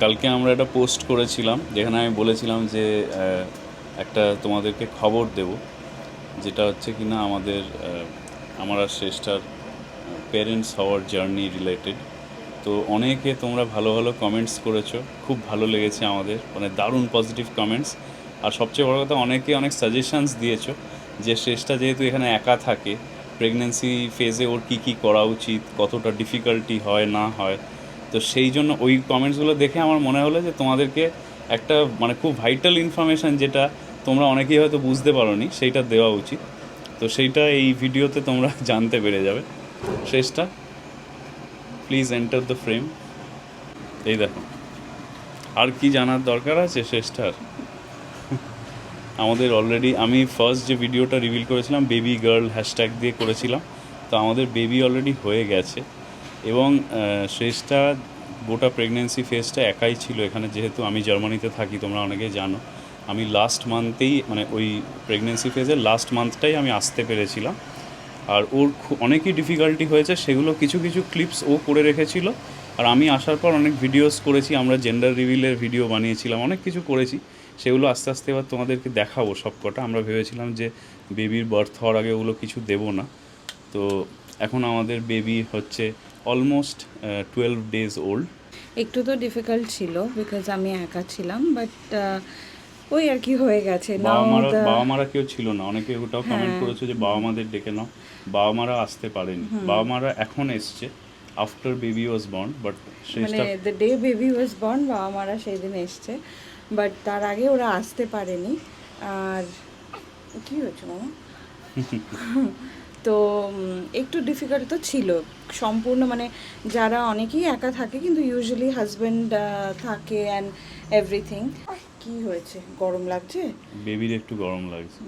কালকে আমরা একটা পোস্ট করেছিলাম যেখানে আমি বলেছিলাম যে একটা তোমাদেরকে খবর দেব, যেটা হচ্ছে কিনা আমার আর শ্রেষ্ঠার পেরেন্টস হওয়ার জার্নি রিলেটেড। তো অনেকে তোমরা ভালো ভালো কমেন্টস করেছো, খুব ভালো লেগেছে আমাদের, মানে দারুণ পজিটিভ কমেন্টস। আর সবচেয়ে বড় কথা, অনেকে অনেক সাজেশনস দিয়েছো যে শ্রেষ্ঠা যেহেতু এখানে একা থাকে, প্রেগনেন্সি ফেজে ওর কী কী করা উচিত, কতটা ডিফিকাল্টি হয় না হয়। তো সেই জন্য ওই কমেন্টসগুলো দেখে আমার মনে হলো যে তোমাদেরকে একটা মানে খুব ভাইটাল ইনফরমেশান, যেটা তোমরা অনেকেই হয়তো বুঝতে পারোনি, সেইটা দেওয়া উচিত। তো সেইটা এই ভিডিওতে তোমরা জানতে পেরে যাবে। শ্রেষ্ঠা, প্লিজ এন্টার দ্য ফ্রেম। এই দেখো, আর কি জানার দরকার আছে শ্রেষ্ঠার? আমাদের অলরেডি, আমি ফার্স্ট যে ভিডিওটা রিভিল করেছিলাম বেবি গার্ল হ্যাশট্যাগ দিয়ে করেছিলাম, তো আমাদের বেবি অলরেডি হয়ে গেছে। এবং শ্রেষ্ঠা গোটা প্রেগনেন্সি ফেজটা একাই ছিল এখানে, যেহেতু আমি জার্মানিতে থাকি, তোমরা অনেকেই জানো। আমি লাস্ট মান্থেই, মানে ওই প্রেগনেন্সি ফেজের লাস্ট মান্থটাই আমি আসতে পেরেছিলাম। আর ওর অনেকই ডিফিকাল্টি হয়েছে, সেগুলো কিছু কিছু ক্লিপস ও করে রেখেছিল। আর আমি আসার পর অনেক ভিডিওস করেছি, আমরা জেন্ডার রিভিলের ভিডিও বানিয়েছিলাম, অনেক কিছু করেছি। সেগুলো আস্তে আস্তে এবার তোমাদেরকে দেখাবো সব কটা। আমরা ভেবেছিলাম যে বেবির বার্থ হওয়ার আগে ওগুলো কিছু দেবো না। তো এখন আমাদের বেবি হচ্ছে অলমোস্ট 12 days ওল্ড। একটু তো ডিফিকাল্ট ছিল বিকজ আমি একা ছিলাম, বাট ওই আর কি হয়ে গেছে। বাবা মারা কেউ ছিল না, অনেকে ওটাও কমেন্ট করেছে যে বাবা মাদের ডেকে নাও। বাবা মারা আসতে পারেনি, বাবা মারা এখন এসছে after baby was born. But মানে the day baby was born বাবা মারা সেই দিন এসছে, বাট তার আগে ওরা আসতে পারেনি। আর কি হয়েছে মামা? তো একটু ডিফিকাল্ট তো ছিল সম্পূর্ণ, মানে যারা অনেকেই একা থাকে কিন্তু ইউজুয়ালি হাজব্যান্ড থাকে অ্যান্ড এভরিথিং। কি হয়েছে? গরম লাগছে? বেবির একটু গরম লাগছে।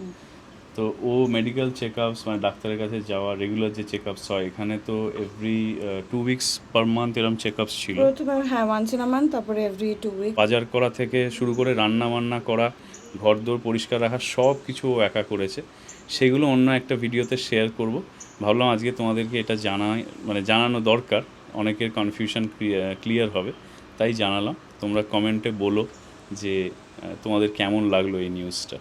তো ও মেডিকেল চেক আপস, মানে ডাক্তারের কাছে যাওয়া, রেগুলার যে চেক আপস হয় এখানে, তো এভরি 2 weeks পার মান্থ এরকম চেক আপস ছিল। প্রথমে হ্যাঁ ওয়ান্স ইন আ মান্থ, তারপরে এভরি 2 weeks। বাজার করা থেকে শুরু করে রান্না বান্না করা, ঘরদোর পরিষ্কার রাখা, সব কিছু ও একা করেছে। সেগুলো অন্য একটা ভিডিওতে শেয়ার করব। ভাবলাম আজকে তোমাদেরকে এটা জানানো দরকার, অনেকের কনফিউশন ক্লিয়ার হবে, তাই জানালাম। তোমরা কমেন্টে বলো যে তোমাদের কেমন লাগলো এই নিউজটা।